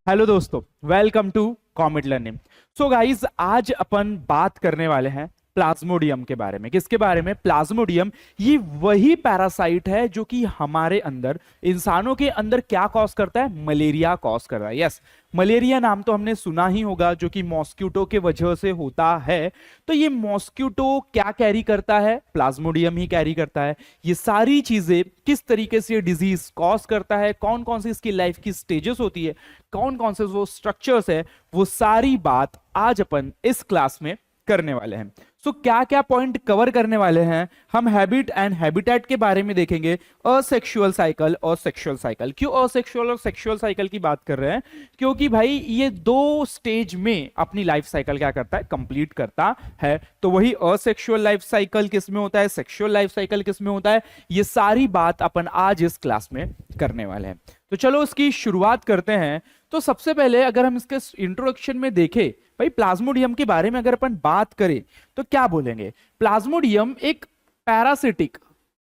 Hello दोस्तों, welcome to Comet Learning. So guys, आज अपन बात करने वाले हैं प्लाज्मोडियम के बारे में। किसके बारे में? प्लाज्मोडियम। ये वही पैरासाइट है जो कि हमारे अंदर, इंसानों के अंदर क्या कॉज करता है? मलेरिया कॉज कर रहा है। यस, मलेरिया नाम तो हमने सुना ही होगा, जो कि मॉस्क्यूटो के वजह से होता है। तो ये मॉस्क्यूटो क्या कैरी करता है? प्लाज्मोडियम ही कैरी करता है। ये सारी चीजें किस तरीके से डिजीज कॉज करता है, कौन कौन सी इसकी लाइफ की स्टेजेस होती है, कौन कौन से वो स्ट्रक्चर्स है, वो सारी बात आज अपन इस क्लास में करने वाले हैं। सो क्या क्या पॉइंट कवर करने वाले हैं हम? हैबिट एंड हैबिटेट के बारे में देखेंगे। असेक्सुअल साइकिल और सेक्सुअल साइकिल। क्यों असेक्सुअल और सेक्सुअल साइकिल की बात कर रहे हैं? क्योंकि भाई ये दो स्टेज में अपनी लाइफ साइकिल क्या करता है? कंप्लीट करता है। तो वही असेक्सुअल लाइफ साइकिल किस में होता है, सेक्सुअल लाइफ साइकिल किस में होता है, ये सारी बात अपन आज इस क्लास में करने वाले हैं। तो चलो इसकी शुरुआत करते हैं। तो सबसे पहले अगर हम इसके इंट्रोडक्शन में देखें, भाई प्लाज्मोडियम के बारे में अगर अपन बात करें तो क्या बोलेंगे? प्लाज्मोडियम एक पैरासिटिक,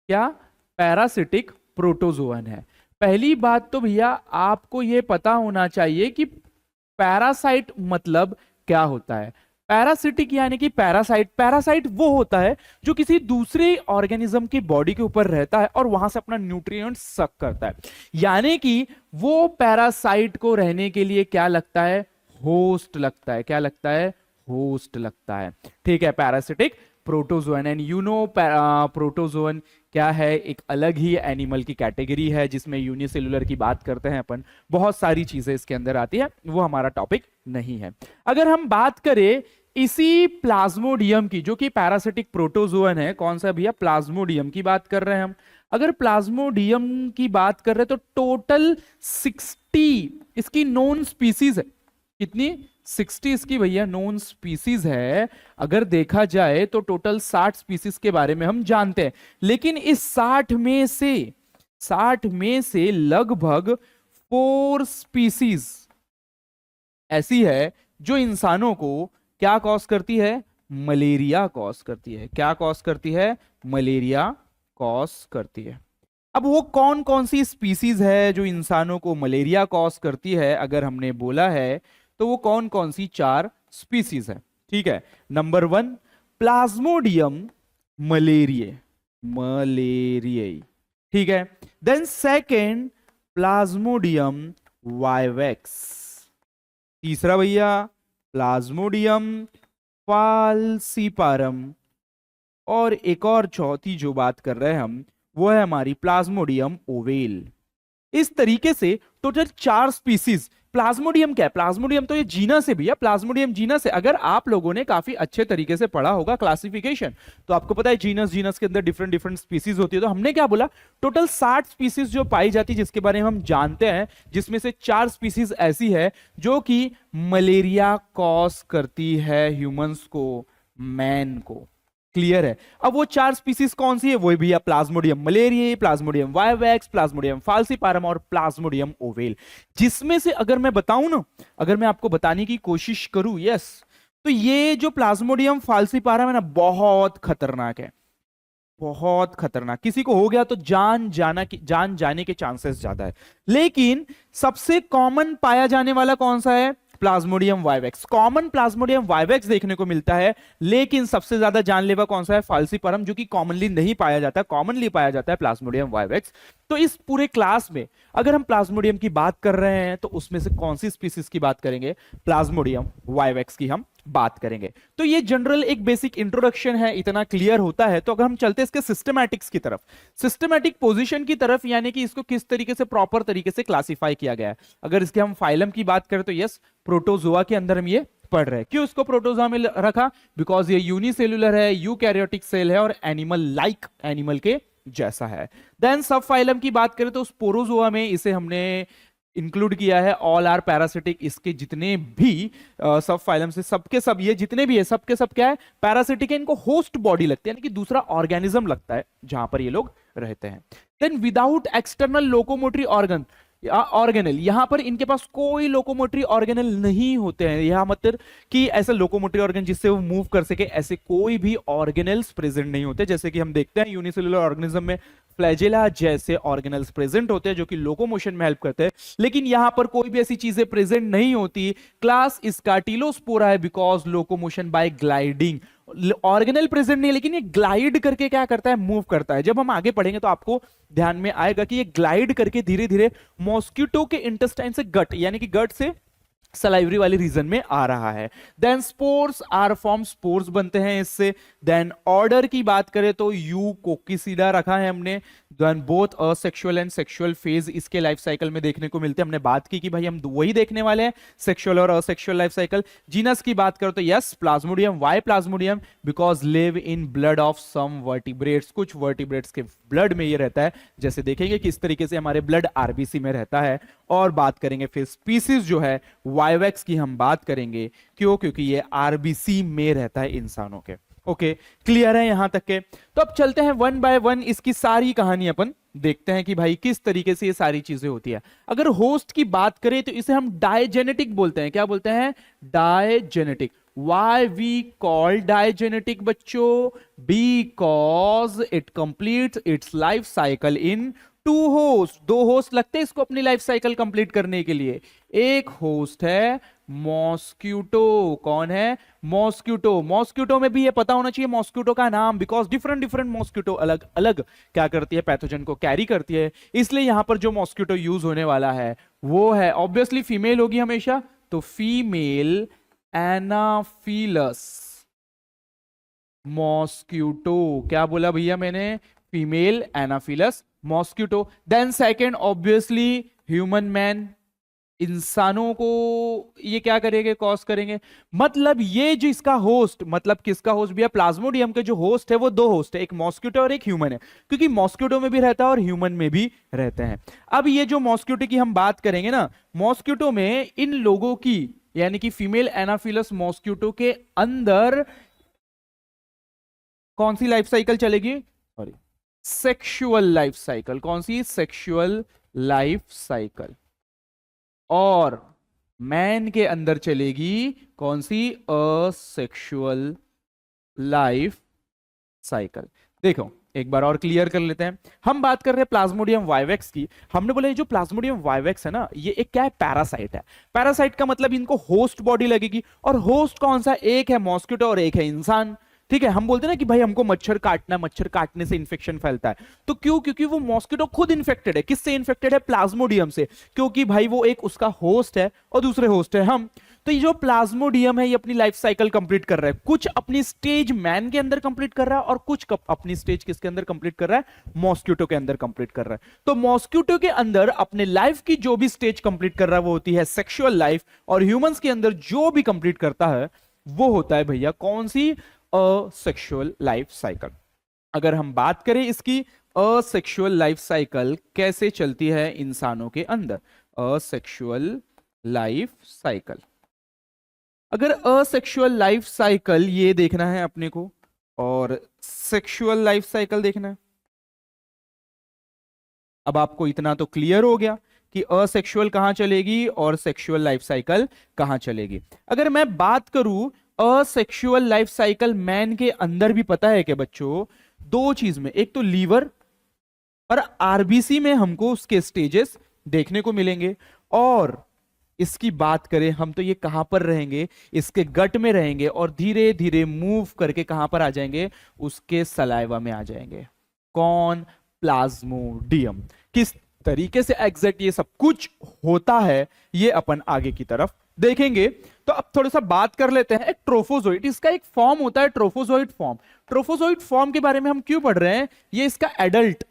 क्या पैरासिटिक प्रोटोजोअन है। पहली बात तो भैया आपको यह पता होना चाहिए कि पैरासाइट मतलब क्या होता है। पैरासिटिक यानी कि पैरासाइट, पैरासाइट वो होता है जो किसी दूसरे ऑर्गेनिज्म की बॉडी के ऊपर रहता है और वहां से अपना न्यूट्रिएंट सक करता है। यानी कि वो पैरासाइट को रहने के लिए क्या लगता है? होस्ट लगता है। क्या लगता है? होस्ट लगता है। ठीक है, parasitic protozoan. And you know protozoan क्या है? एक अलग ही एनिमल की कैटेगरी है जिसमें यूनिसेलुलर की बात करते हैं अपन। बहुत सारी चीजें इसके अंदर आती है, वो हमारा टॉपिक नहीं है। अगर हम बात करें इसी प्लाज्मोडियम की, जो कि पैरासिटिक प्रोटोजोअन है, कौन सा भैया? प्लाज्मोडियम की बात कर रहे हैं हम। अगर प्लाज्मोडियम की बात कर रहे हैं तो टोटल 60 इसकी नोन स्पीसीज है। कितनी? 60 इसकी भैया नोन स्पीसीज है। अगर देखा जाए तो टोटल 60 स्पीसीज के बारे में हम जानते हैं, लेकिन इस 60 में से लगभग 4 स्पीसीज ऐसी है जो इंसानों को क्या कॉज करती है? मलेरिया कॉज करती है। क्या कॉज करती है? मलेरिया कॉज करती है। अब वो कौन कौन सी स्पीसीज है जो इंसानों को मलेरिया कॉज करती है? अगर हमने बोला है तो वो कौन कौन सी 4 स्पीसीज है? ठीक है, नंबर 1 प्लाज्मोडियम मलेरिये, मलेरिये। ठीक है, देन सेकेंड प्लाज्मोडियम वाइवेक्स। तीसरा भैया प्लाज्मोडियम फाल्सीपारम। और एक और चौथी जो बात कर रहे हैं हम, वो है हमारी प्लाज्मोडियम ओवेल। इस तरीके से टोटल 4 स्पीसीज। प्लाज्मोडियम क्या है? प्लाज्मोडियम तो ये जीनस है भैया, प्लाज्मोडियम जीनस है। अगर आप लोगों ने काफी अच्छे तरीके से पढ़ा होगा क्लासिफिकेशन, तो आपको पता है जीनस, जीनस के अंदर डिफरेंट डिफरेंट स्पीसीज होती है। तो हमने क्या बोला? टोटल 60 स्पीसीज जो पाई जाती है, जिसके बारे में हम जानते हैं, जिसमें से 4 स्पीसीज ऐसी है जो कि मलेरिया कॉज करती है ह्यूमंस को, मैन को। क्लियर है? अब वो 4 स्पीसीज कौन सी है? वो भैया plasmodium malariae, plasmodium vivax, plasmodium falciparum और प्लाज्मोडियम ओवेल। जिसमें से अगर मैं बताऊं ना, अगर मैं आपको बताने की कोशिश करूं, यस, तो ये जो प्लाज्मोडियम फाल्सीपारम है ना, बहुत खतरनाक है, बहुत खतरनाक। किसी को हो गया तो जान जाने के चांसेस ज्यादा है। लेकिन सबसे कॉमन पाया जाने वाला कौन सा है? Plasmodium vivax. Common Plasmodium vivax देखने को मिलता है, लेकिन सबसे ज्यादा जानलेवा कौन सा है? फाल्सीपारम, जो कि कॉमनली नहीं पाया जाता, कॉमनली पाया जाता है प्लाज्मोडियम वाइवेक्स। तो इस पूरे क्लास में अगर हम प्लाज्मोडियम की बात कर रहे हैं तो उसमें से कौन सी स्पीसीज की बात करेंगे? प्लाज्मोडियम वाइवेक्स की हम बात करेंगे। तो ये जनरल एक बेसिक इंट्रोडक्शन है, इतना क्लियर होता है। तो अगर हम चलते इसके सिस्टमैटिक्स की तरफ, सिस्टमैटिक पोजीशन की तरफ, यानी कि इसको किस तरीके से प्रॉपर तरीके से क्लासिफाई किया गया है। अगर इसके हम फाइलम की बात करें तो यस, प्रोटोजोआ के अंदर हम ये पढ़ रहे हैं। क्यों इसको प्रोटोजोआ में रखा? बिकॉज ये यूनिसेलुलर है, यूकैरियोटिक सेल है और एनिमल लाइक, एनिमल के जैसा है। देन सब फाइलम की बात करें तो स्पोरोजोआ में इसे हमने इंक्लूड किया है। All are parasitic. इसके जितने भी सब फाइलम से सबके सब ये जितने भी है, सबके सब क्या है? पैरासिटिक है। इनको होस्ट बॉडी लगती है, यानी कि दूसरा ऑर्गेनिज्म लगता है जहां पर ये लोग रहते हैं। Then without external locomotory organ, organelle, यहां पर इनके पास कोई लोकोमोटरी ऑर्गेनल नहीं होते हैं। यह मतलब कि ऐसा लोकोमोटरी ऑर्गन जिससे वो मूव कर सके, ऐसे कोई भी ऑर्गेनल्स प्रेजेंट नहीं होते। जैसे कि हम देखते हैं यूनिसेलुलर ऑर्गेनिज्म में फ्लैजेला जैसे ऑर्गेनल्स प्रेजेंट होते हैं जो कि लोकोमोशन में हेल्प करते हैं, लेकिन यहां पर कोई भी ऐसी चीजें प्रेजेंट नहीं होती। क्लास इसका टीलोस्पोरा है because locomotion by gliding. Organelle present नहीं, लेकिन ये ग्लाइड करके क्या करता है, मूव करता है। जब हम आगे पढ़ेंगे तो आपको ध्यान में आएगा कि ये ग्लाइड करके धीरे धीरे मॉस्किटो के इंटेस्टाइन से गट यानी कि गट से सलाइवरी वाले रीजन में आ रहा है। Then spores are form, spores बनते हैं इससे। देन ऑर्डर की बात करें तो यू कोकिसीडा रखा है हमने। Then both asexual and sexual phase इसके लाइफ साइकिल में देखने को मिलते हैं। हमने बात की कि भाई हम वही देखने वाले हैं, सेक्सुअल और असेक्सुअल लाइफ साइकिल। जीनस की बात करो तो yes Plasmodium. Why Plasmodium? Because live in blood of some vertebrates, कुछ वर्टिब्रेट्स के ब्लड में ये रहता है। जैसे देखेंगे किस तरीके से हमारे ब्लड आरबीसी में रहता है। और बात करेंगे फिर स्पीसीज जो है वाइवेक्स की हम बात करेंगे, क्यों? क्योंकि ये आरबीसी में रहता है इंसानों के। ओके, क्लियर है यहां तक के? तो अब चलते हैं वन बाय वन इसकी सारी कहानी अपन देखते हैं कि भाई किस तरीके से ये सारी चीजें होती है। अगर होस्ट की बात करें तो इसे हम डायजेनेटिक बोलते हैं। क्या बोलते हैं? डायजेनेटिक। Why we call digenetic बच्चों? Because it completes its life cycle in two host. दो होस्ट लगते हैं इसको अपनी लाइफ साइकिल कंप्लीट करने के लिए। एक होस्ट है मॉस्क्यूटो। कौन है? मॉस्क्यूटो। मॉस्क्यूटो में भी ये पता होना चाहिए मॉस्क्यूटो का नाम, बिकॉज डिफरेंट डिफरेंट मॉस्क्यूटो अलग अलग क्या करती है, पैथोजन को कैरी करती है। इसलिए यहां पर जो मॉस्क्यूटो यूज होने वाला है वो है ऑब्वियसली फीमेल होगी हमेशा, तो फीमेल एनाफिलस मॉस्क्यूटो। क्या बोला भैया मैंने? Female Anopheles mosquito. Then second obviously human man. इंसानों को ये क्या करेंगे? कॉज करेंगे। मतलब ये जो इसका होस्ट, मतलब किसका होस्ट भैया? प्लाज्मोडियम के जो होस्ट है वो दो होस्ट है, एक मॉस्क्यूटो और एक ह्यूमन है, क्योंकि मॉस्क्यूटो में भी रहता है और ह्यूमन में भी रहते हैं। अब ये जो मॉस्क्यूटो की हम बात करेंगे ना, मॉस्क्यूटो में इन लोगों की यानी कि फीमेल एनाफिलस मॉस्क्यूटो के अंदर कौन सी लाइफ साइकिल चलेगी? Sorry, sexual life cycle. कौन सी? Sexual life cycle. और मैन के अंदर चलेगी कौन सी? Asexual life cycle. देखो एक बार और क्लियर कर लेते हैं। हम बात कर रहे हैं प्लाज्मोडियम वाइवेक्स की। हमने बोला ये जो प्लाज्मोडियम वाइवेक्स है ना, ये एक क्या है? पैरासाइट है। पैरासाइट का मतलब इनको होस्ट बॉडी लगेगी, और होस्ट कौन सा? एक है मॉस्किटो और एक है इंसान। ठीक है, हम बोलते हैं ना कि भाई हमको मच्छर काटना है, मच्छर काटने से इन्फेक्शन फैलता है। तो क्यों? क्योंकि वो मॉस्किटो खुद इन्फेक्टेड है। किससे इन्फेक्टेड है? प्लाज्मोडियम से, क्योंकि भाई वो एक उसका होस्ट है और दूसरे होस्ट है हम। तो ये जो प्लाज्मोडियम है ये अपनी लाइफ साइकिल कंप्लीट कर रहा है। कुछ अपनी स्टेज मैन के अंदर कंप्लीट कर रहा है और कुछ अपनी स्टेज किसके अंदर कंप्लीट कर रहा है? मॉस्किटो के अंदर कंप्लीट कर रहा है। तो मॉस्किटो के अंदर अपने लाइफ की जो भी स्टेज कंप्लीट कर रहा है वो होती है सेक्सुअल लाइफ, और ह्यूमंस के अंदर जो भी कंप्लीट करता है वो होता है भैया कौन सी? Asexual life cycle. अगर हम बात करें इसकी असेक्सुअल लाइफ साइकिल कैसे चलती है इंसानों के अंदर, असेक्सुअल लाइफ साइकिल। अगर असेक्सुअल लाइफ साइकिल ये देखना है अपने को और सेक्सुअल लाइफ साइकिल देखना है, अब आपको इतना तो क्लियर हो गया कि असेक्सुअल कहां चलेगी और सेक्सुअल लाइफ साइकिल कहां चलेगी। अगर मैं बात करूं असेक्सुअल लाइफ साइकिल मैन के अंदर भी पता है कि बच्चों दो चीज में, एक तो लीवर और आरबीसी में हमको उसके स्टेजेस देखने को मिलेंगे, और इसकी बात करें हम तो ये कहां पर रहेंगे? इसके गट में रहेंगे, और धीरे धीरे मूव करके कहां पर आ जाएंगे? उसके सलाइवा में आ जाएंगे। कौन? प्लाज्मोडियम। किस तरीके से एग्जैक्ट ये सब कुछ होता है ये अपन आगे की तरफ देखेंगे। तो अब थोड़ा सा बात कर लेते हैं एक ट्रोफोजोइट। इसका एक फॉर्म होता है ट्रोफोजोइट फॉर्म। ट्रोफोजोइट फॉर्म के बारे में हम क्यों पढ़ रहे हैं? ये इसका एडल्ट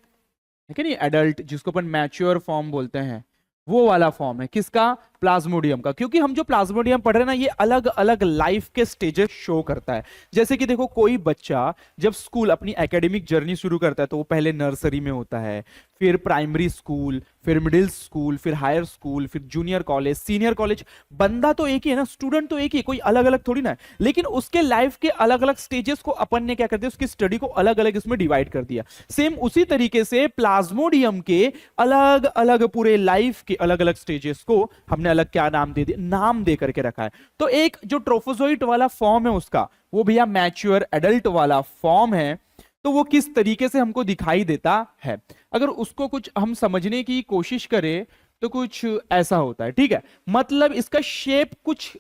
है नहीं, एडल्ट जिसको अपन मैच्योर फॉर्म बोलते हैं, वो वाला फॉर्म है। किसका? प्लाज्मोडियम का। क्योंकि हम जो प्लाज्मोडियम पढ़ रहे हैं ना ये अलग अलग लाइफ के स्टेजेस शो करता है। जैसे कि देखो कोई बच्चा जब स्कूल अपनी एकेडमिक जर्नी शुरू करता है तो वो पहले नर्सरी में होता है, फिर प्राइमरी स्कूल, फिर मिडिल स्कूल, फिर हायर स्कूल, फिर जूनियर कॉलेज, सीनियर कॉलेज। बंदा तो एक ही है ना, स्टूडेंट तो एक ही, कोई अलग अलग थोड़ी ना है, लेकिन उसके लाइफ के अलग अलग स्टेजेस को अपन ने क्या कर दिया, उसकी स्टडी को अलग अलग इसमें डिवाइड कर दिया। सेम उसी तरीके से प्लाज्मोडियम के अलग अलग पूरे लाइफ के अलग अलग स्टेजेस को हमने अलग क्या नाम दे दिया? नाम दे करके रखा है। तो एक जो ट्रोफोजोइट वाला फॉर्म है उसका वो भैया मैच्योर एडल्ट वाला फॉर्म है। तो वो किस तरीके से हमको दिखाई देता है। अगर उसको कुछ हम समझने की कोशिश करें तो कुछ ऐसा होता है, ठीक है। मतलब इसका शेप कुछ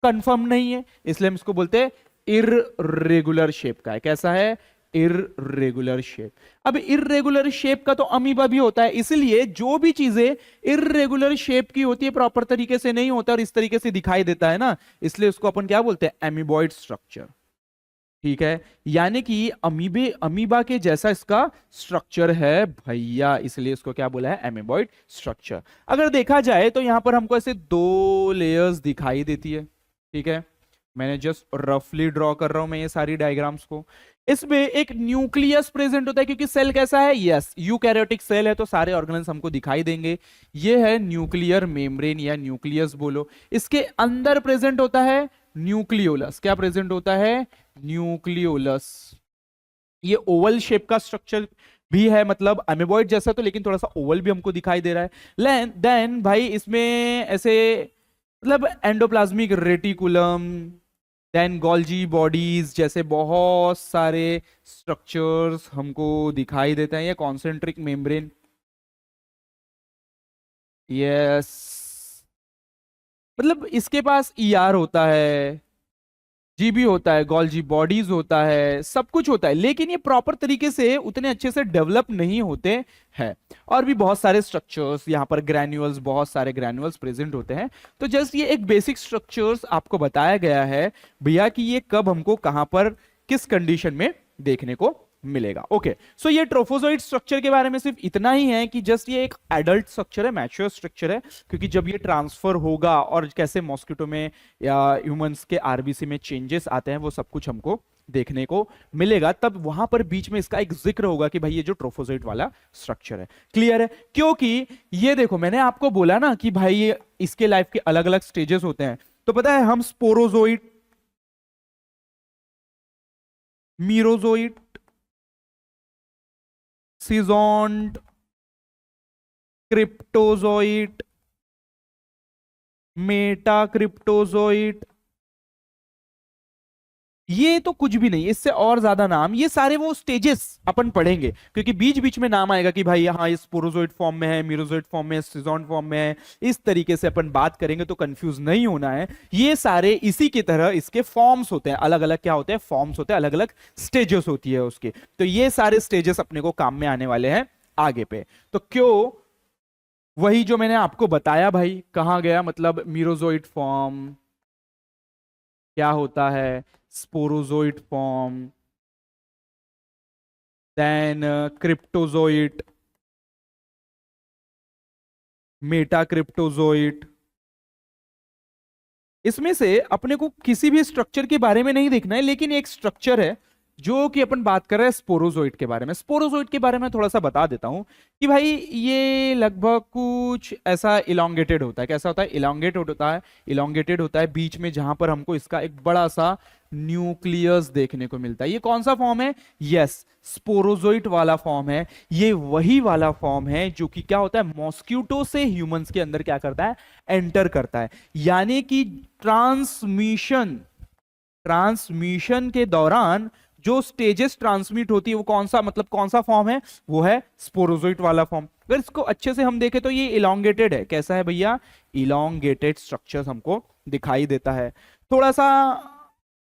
कंफर्म नहीं है, इसलिए हम इसको बोलते हैं इररेगुलर शेप का है। कैसा है? Irregular shape. अब इररेगुलर शेप का तो अमीबा भी होता है, इसलिए जो भी चीजें इररेगुलर शेप की होती है, प्रॉपर तरीके से नहीं होता और इस तरीके से दिखाई देता है ना, इसलिए उसको अपन क्या बोलते हैं? एमीबॉइड स्ट्रक्चर, ठीक है। यानी कि अमीबा के जैसा इसका स्ट्रक्चर है भैया, इसलिए इसको क्या बोला है? Amoeboid structure. अगर देखा जाए तो यहां पर हमको ऐसे दो लेयर्स दिखाई देती है, ठीक है। मैंने जस्ट रफली ड्रॉ कर रहा हूं मैं ये सारी डायग्राम्स को। इसमें एक न्यूक्लियस प्रेजेंट होता है, क्योंकि सेल कैसा है? यस, यूकैरियोटिक सेल है तो सारे ऑर्गेनेल्स हमको दिखाई देंगे। ये है न्यूक्लियर मेम्ब्रेन या न्यूक्लियस बोलो। इसके अंदर प्रेजेंट होता है न्यूक्लियोलस। क्या प्रेजेंट होता है? न्यूक्लियोलस। ये ओवल शेप का स्ट्रक्चर भी है, मतलब अमीबॉइड जैसा तो, लेकिन थोड़ा सा ओवल भी हमको दिखाई दे रहा है। देन भाई इसमें ऐसे मतलब endoplasmic reticulum, then Golgi bodies जैसे बहुत सारे स्ट्रक्चर्स हमको दिखाई देते हैं। ये कॉन्सेंट्रिक मेम्ब्रेन, यस, मतलब इसके पास ईआर होता है, जीबी होता है, गोल्जी बॉडीज होता है, सब कुछ होता है, लेकिन ये प्रॉपर तरीके से उतने अच्छे से डेवलप नहीं होते हैं। और भी बहुत सारे स्ट्रक्चर्स यहाँ पर, ग्रैन्यूल्स, बहुत सारे ग्रैन्यूल्स प्रेजेंट होते हैं। तो जस्ट ये एक बेसिक स्ट्रक्चर्स आपको बताया गया है भैया कि ये कब हमको कहां पर किस कंडीशन में देखने को मिलेगा। ओके, सो ये ट्रोफोजोइड स्ट्रक्चर के बारे में सिर्फ इतना ही है कि जस्ट ये एक एडल्ट स्ट्रक्चर है, मैच्योर स्ट्रक्चर है, क्योंकि जब ये ट्रांसफर होगा और कैसे मॉस्किटो में या ह्यूमंस के आरबीसी में चेंजेस आते हैं वो सब कुछ हमको देखने को मिलेगा, तब वहां पर बीच में इसका एक जिक्र होगा कि भाई ये जो ट्रोफोजोइड वाला स्ट्रक्चर है। क्लियर है? क्योंकि ये देखो मैंने आपको बोला ना कि भाई ये इसके लाइफ के अलग अलग स्टेजेस होते हैं। तो पता है हम स्पोरोजोइड, मीरोजोइड, सीजोंट, क्रिप्टोजोइट, मेटाक्रिप्टोजोइट, ये तो कुछ भी नहीं, इससे और ज्यादा नाम, ये सारे वो स्टेजेस अपन पढ़ेंगे, क्योंकि बीच बीच में नाम आएगा कि भाई हाँ इस स्पोरोजोइड फॉर्म में है, मीरोजोइड फॉर्म में है, सीजोन फॉर्म में है। इस तरीके से अपन बात करेंगे तो कंफ्यूज नहीं होना है। ये सारे इसी की तरह इसके फॉर्म्स होते हैं, अलग अलग क्या होते हैं? फॉर्म्स होते हैं, अलग अलग स्टेजेस होती है उसकी। तो ये सारे स्टेजेस अपने को काम में आने वाले हैं आगे पे। तो क्यों, वही जो मैंने आपको बताया भाई, कहां गया? मतलब मीरोजोइड फॉर्म क्या होता है, स्पोरोजोइड फॉर्म, देन क्रिप्टोजोइट, मेटाक्रिप्टोजोइट। इसमें से अपने को किसी भी स्ट्रक्चर के बारे में नहीं देखना है, लेकिन एक स्ट्रक्चर है जो कि अपन बात कर रहे हैं स्पोरोजोइट के बारे में। स्पोरोजोइट के बारे में थोड़ा सा बता देता हूं कि भाई ये लगभग कुछ ऐसा इलोंगेटेड होता है। कैसा होता है? इलोंगेटेड होता है, इलोंगेटेड होता है, बीच में जहां पर हमको इसका एक बड़ा सा न्यूक्लियस देखने को मिलता है। ये कौन सा फॉर्म है? यस, स्पोरोजोइट वाला फॉर्म है। ये वही वाला फॉर्म है जो कि क्या होता है? मॉस्क्यूटो से ह्यूमंस के अंदर क्या करता है? एंटर करता है। यानी कि ट्रांसमिशन के दौरान जो स्टेजेस ट्रांसमिट होती है वो कौन सा, मतलब कौन सा फॉर्म है? वो है स्पोरोजोइट वाला फॉर्म। अगर इसको अच्छे से हम देखें तो ये इलोंगेटेड है। कैसा है भैया? इलोंगेटेड स्ट्रक्चर हमको दिखाई देता है। थोड़ा सा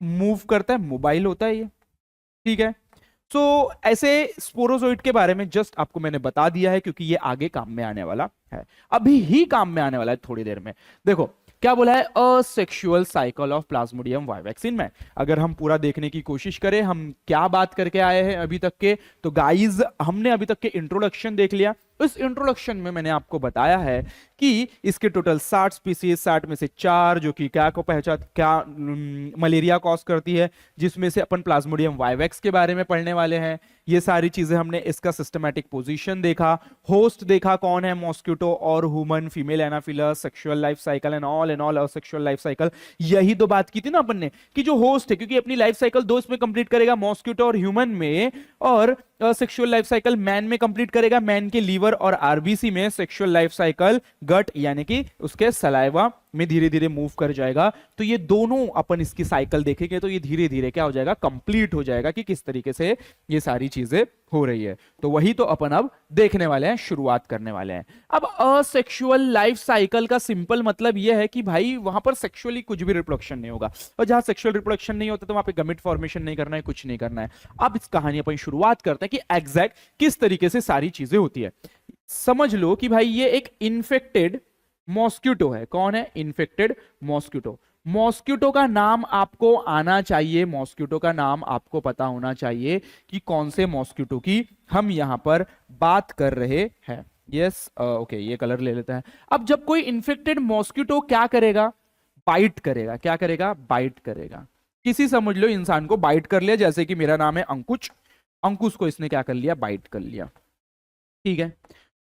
मूव करता है, मोबाइल होता है ये, ठीक है। सो ऐसे स्पोरोजोइट के बारे में जस्ट आपको मैंने बता दिया है, क्योंकि ये आगे काम में आने वाला है, अभी ही काम में आने वाला है थोड़ी देर में। देखो क्या बोला है? Asexual cycle of Plasmodium why vaccine में अगर हम पूरा देखने की कोशिश करें, हम क्या बात करके आए हैं अभी तक के, तो गाइज हमने अभी तक के इंट्रोडक्शन देख लिया। इस इंट्रोडक्शन में मैंने आपको बताया है कि इसके टोटल 60 स्पीसीज, 60 में से 4 जो कि क्या को क्या मलेरिया कॉज करती है, जिसमें से अपन प्लाज्मोडियम वाइवेक्स के बारे में पढ़ने वाले हैं। ये सारी चीजें हमने, इसका सिस्टमैटिक पोजीशन देखा, होस्ट देखा कौन है, मॉस्क्यूटो और human, female Anopheles, sexual life cycle and all asexual life cycle. यही तो बात की थी ना अपन ने कि जो होस्ट है, क्योंकि अपनी लाइफ साइकिल 2 इसमें कंप्लीट करेगा, मॉस्क्यूटो और ह्यूमन में, और सेक्सुअल लाइफ साइकिल मैन में कंप्लीट करेगा, मैन के लीवर और आरबीसी में, सेक्सुअल लाइफ साइकिल गट यानी कि उसके सलाइवा में धीरे धीरे मूव कर जाएगा। तो ये दोनों अपन इसकी साइकिल देखेंगे तो ये धीरे धीरे क्या हो जाएगा, कंप्लीट हो जाएगा कि किस तरीके से ये सारी चीजें हो रही है। तो वही तो अपन अब देखने वाले हैं, शुरुआत करने वाले हैं। अब असेक्सुअल लाइफ साइकिल का सिंपल मतलब यह है कि भाई वहां पर सेक्सुअली कुछ भी रिप्रोडक्शन नहीं होगा, और जहां सेक्सुअल रिप्रोडक्शन नहीं होता तो वहां पे गमेट फॉर्मेशन नहीं करना है, कुछ नहीं करना है। अब इस कहानी अपन शुरुआत करते हैं कि एग्जैक्ट किस तरीके से सारी चीजें होती है। समझ लो कि भाई ये एक इन्फेक्टेड मॉस्किटो है। कौन है? Infected mosquito. मॉस्किटो का नाम आपको आना चाहिए, मॉस्किटो का नाम आपको पता होना चाहिए कि कौन से मॉस्किटो की हम यहां पर बात कर रहे हैं। यस, ओके, ये कलर ले लेते हैं। अब जब कोई इन्फेक्टेड मॉस्किटो क्या करेगा? बाइट करेगा। क्या करेगा? बाइट करेगा। किसी समझ लो इंसान को बाइट कर लिया, जैसे कि मेरा नाम है अंकुश, अंकुश को इसने क्या कर लिया? बाइट कर लिया। ठीक है,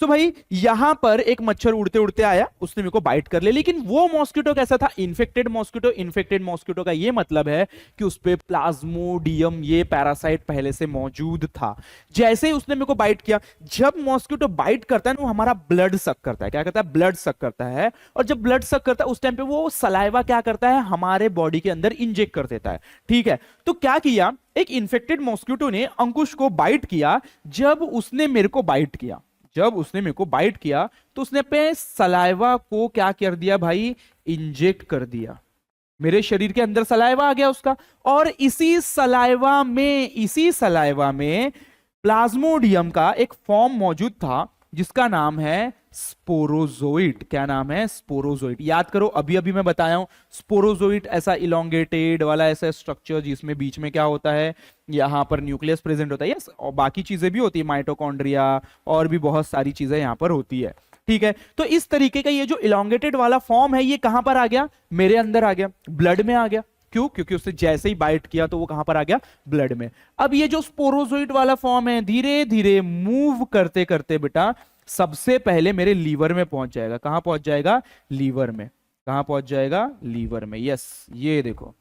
तो भाई यहां पर एक मच्छर उड़ते उड़ते आया, उसने मेरे को बाइट कर लिया। लेकिन वो मॉस्किटो कैसा था? Infected mosquito. इन्फेक्टेड मॉस्किटो का ये मतलब है कि उस पे प्लाज्मोडियम ये पैरासाइट पहले से मौजूद था। जैसे ही उसने मेरे को बाइट किया, जब मॉस्किटो बाइट करता है ना, वो हमारा ब्लड सक करता है। क्या करता है? ब्लड सक करता है। और जब ब्लड सक करता है उस टाइम पे वो सलाइवा क्या करता है? हमारे बॉडी के अंदर इंजेक्ट कर देता है। ठीक है, तो क्या किया, एक इन्फेक्टेड मॉस्किटो ने अंकुश को बाइट किया। जब उसने मेरे को बाइट किया, जब उसने मेरे को बाइट किया तो उसने अपने सलाइवा को क्या कर दिया भाई? इंजेक्ट कर दिया। मेरे शरीर के अंदर सलाइवा आ गया उसका, और इसी सलाइवा में प्लाज्मोडियम का एक फॉर्म मौजूद था जिसका नाम है स्पोरोजोइट। क्या नाम है? स्पोरोजोइट। याद करो, अभी अभी मैं बताया हूं, स्पोरोजोइट ऐसा इलोंगेटेड वाला ऐसा स्ट्रक्चर जिसमें बीच में क्या होता है? यहां पर न्यूक्लियस प्रेजेंट होता है। यस, और बाकी चीजें भी होती है, माइटोकॉन्ड्रिया और भी बहुत सारी चीजें यहां पर होती है। ठीक है, तो इस तरीके का ये जो इलोंगेटेड वाला फॉर्म है, ये कहां पर आ गया? मेरे अंदर आ गया, ब्लड में आ गया। क्यों? क्योंकि उसने जैसे ही बाइट किया तो वो कहां पर आ गया? ब्लड में। अब ये जो स्पोरोजोइट वाला फॉर्म है, धीरे धीरे मूव करते करते बेटा सबसे पहले मेरे लीवर में पहुंच जाएगा। कहां पहुंच जाएगा? लीवर में। कहां पहुंच जाएगा? लीवर में। यस, ये देखो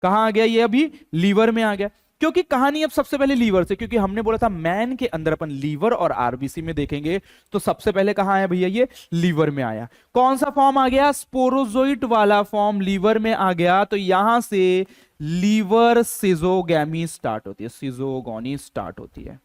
कहां आ गया, ये अभी लीवर में आ गया। क्योंकि कहानी अब सबसे पहले लीवर से, क्योंकि हमने बोला था मैन के अंदर अपन लीवर और आरबीसी में देखेंगे, तो सबसे पहले कहां है भैया? ये लीवर में आया। कौन सा फॉर्म आ गया? स्पोरोजोइट वाला फॉर्म लीवर में आ गया। तो यहां से लीवर सिजोगैमी स्टार्ट होती है, सिजोगोनी स्टार्ट होती है।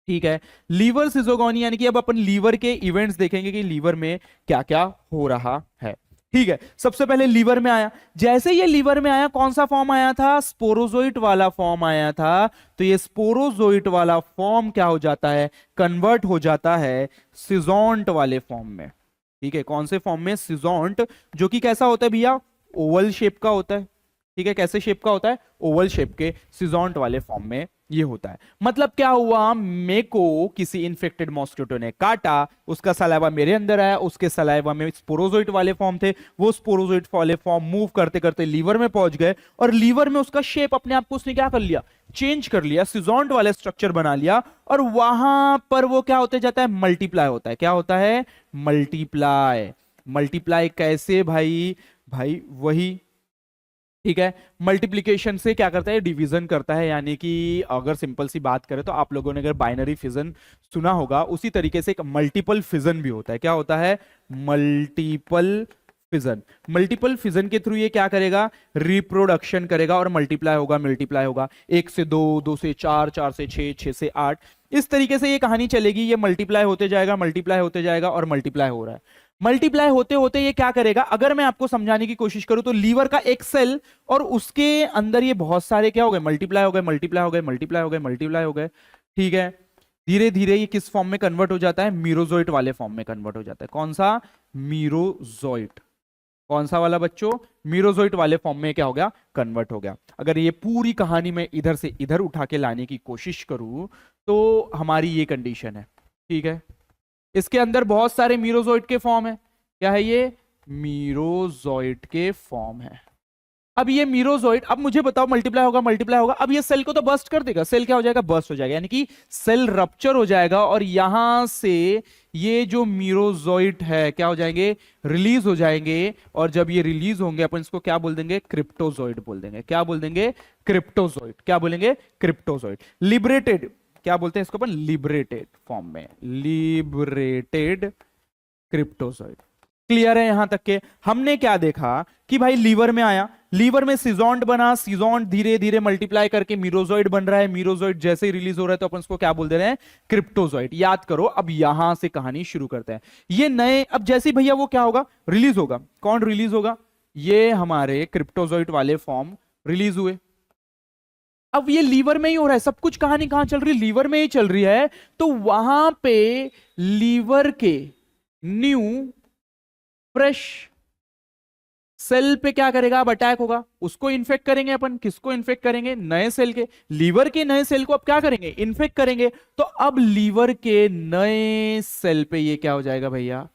ठीक है, लीवर सिजोगोनी, यानी कि अब अपन लीवर के इवेंट्स देखेंगे कि लीवर में क्या क्या हो रहा है। ठीक है, सबसे पहले लीवर में आया। जैसे ये लीवर में आया, कौन सा फॉर्म आया था? स्पोरोजोइट वाला फॉर्म आया था। तो ये स्पोरोजोइट वाला फॉर्म क्या हो जाता है? कन्वर्ट हो जाता है सिजोंट वाले फॉर्म में। ठीक है, कौन से फॉर्म में? सिजोंट, जो कि कैसा होता है भैया? ओवल शेप का होता है। ठीक है, कैसे शेप का होता है? ओवल शेप के सिजोंट वाले फॉर्म में ये होता है। मतलब क्या हुआ, मेरे को किसी इन्फेक्टेड मॉस्किटो ने काटा, उसका सलाइवा मेरे अंदर आया, उसके सलाइवा में स्पोरोजोइट वाले फॉर्म थे, वो स्पोरोजोइट वाले फॉर्म मूव करते करते लीवर में पहुंच गए, और लीवर में उसका शेप अपने आप को उसने क्या कर लिया? चेंज कर लिया, सिजोंट वाले स्ट्रक्चर बना लिया, और वहां पर वो क्या होते जाता है? मल्टीप्लाई होता है। क्या होता है? मल्टीप्लाई। मल्टीप्लाई कैसे भाई? भाई वही, ठीक है, मल्टीप्लीकेशन से क्या करता है? डिवीजन करता है। यानी कि अगर सिंपल सी बात करें तो आप लोगों ने अगर बाइनरी फिजन सुना होगा, उसी तरीके से एक मल्टीपल फिजन भी होता है। क्या होता है? Multiple fission. मल्टीपल फिजन के थ्रू ये क्या करेगा? रिप्रोडक्शन करेगा और मल्टीप्लाई होगा, मल्टीप्लाई होगा। 1 से 2, 2 से 4, 4 से 6, 6 से 8, इस तरीके से ये कहानी चलेगी। ये मल्टीप्लाई होते जाएगा, मल्टीप्लाई होते जाएगा, और मल्टीप्लाई हो रहा है। मल्टीप्लाई होते होते ये क्या करेगा? अगर मैं आपको समझाने की कोशिश करूं तो लीवर का एक सेल और उसके अंदर ये बहुत सारे क्या हो गए? मल्टीप्लाई हो गए, मल्टीप्लाई हो गए, मल्टीप्लाई हो गए, मल्टीप्लाई हो गए। ठीक है, धीरे धीरे ये किस फॉर्म में कन्वर्ट हो जाता है? मीरोजोइट वाले फॉर्म में कन्वर्ट हो जाता है। कौन सा? मीरोजोइट। कौन सा वाला बच्चों? मीरोजोइट वाले फॉर्म में क्या हो गया? कन्वर्ट हो गया। अगर ये पूरी कहानी में इधर से इधर उठा के लाने की कोशिश करूं तो हमारी ये कंडीशन है। ठीक है, इसके अंदर बहुत सारे मीरोजोइट के फॉर्म है। क्या है ये? मीरोजोइट के फॉर्म है। अब ये मीरोजोइट, अब मुझे बताओ, मल्टीप्लाई होगा, मल्टीप्लाई होगा, अब ये सेल को तो बर्स्ट कर देगा। सेल क्या हो जाएगा? बर्स्ट हो जाएगा, यानी कि सेल रप्चर हो जाएगा, और यहां से ये जो मीरोजोइट है क्या हो जाएंगे? रिलीज हो जाएंगे। और जब ये रिलीज होंगे अपन इसको क्या बोल देंगे? क्रिप्टोजोइट बोल देंगे। क्या बोल देंगे? क्रिप्टोजोइट। क्या बोलेंगे? क्रिप्टोजोइट। लिबरेटेड, क्या बोलते हैं इसको अपन? लिबरेटेड फॉर्म में, लिबरेटेड क्रिप्टोजोइट। क्लियर है यहां तक के? हमने क्या देखा कि भाई लीवर में आया, लीवर में सिजोंड बना, सिजोंड धीरे धीरे मल्टीप्लाई करके मीरोजोइड बन रहा है, मीरोजोइड जैसे ही रिलीज हो रहा है तो अपन उसको क्या बोल दे रहे हैं? क्रिप्टोजोइड। याद करो, अब यहां से कहानी शुरू करते हैं। ये नए, अब जैसे ही भैया वो क्या होगा? रिलीज होगा। कौन रिलीज होगा? ये हमारे क्रिप्टोजोइड वाले फॉर्म रिलीज हुए। अब ये लीवर में ही हो रहा है, सब कुछ कहानी कहां चल रही है? लीवर में ही चल रही है। तो वहां पे लीवर के न्यू फ्रेश सेल पे क्या करेगा? अब अटैक होगा, उसको इन्फेक्ट करेंगे अपन। किसको इन्फेक्ट करेंगे? नए सेल के, लीवर के नए सेल को अब क्या करेंगे? इन्फेक्ट करेंगे। तो अब लीवर के नए सेल पे ये क्या हो जाएगा भैया?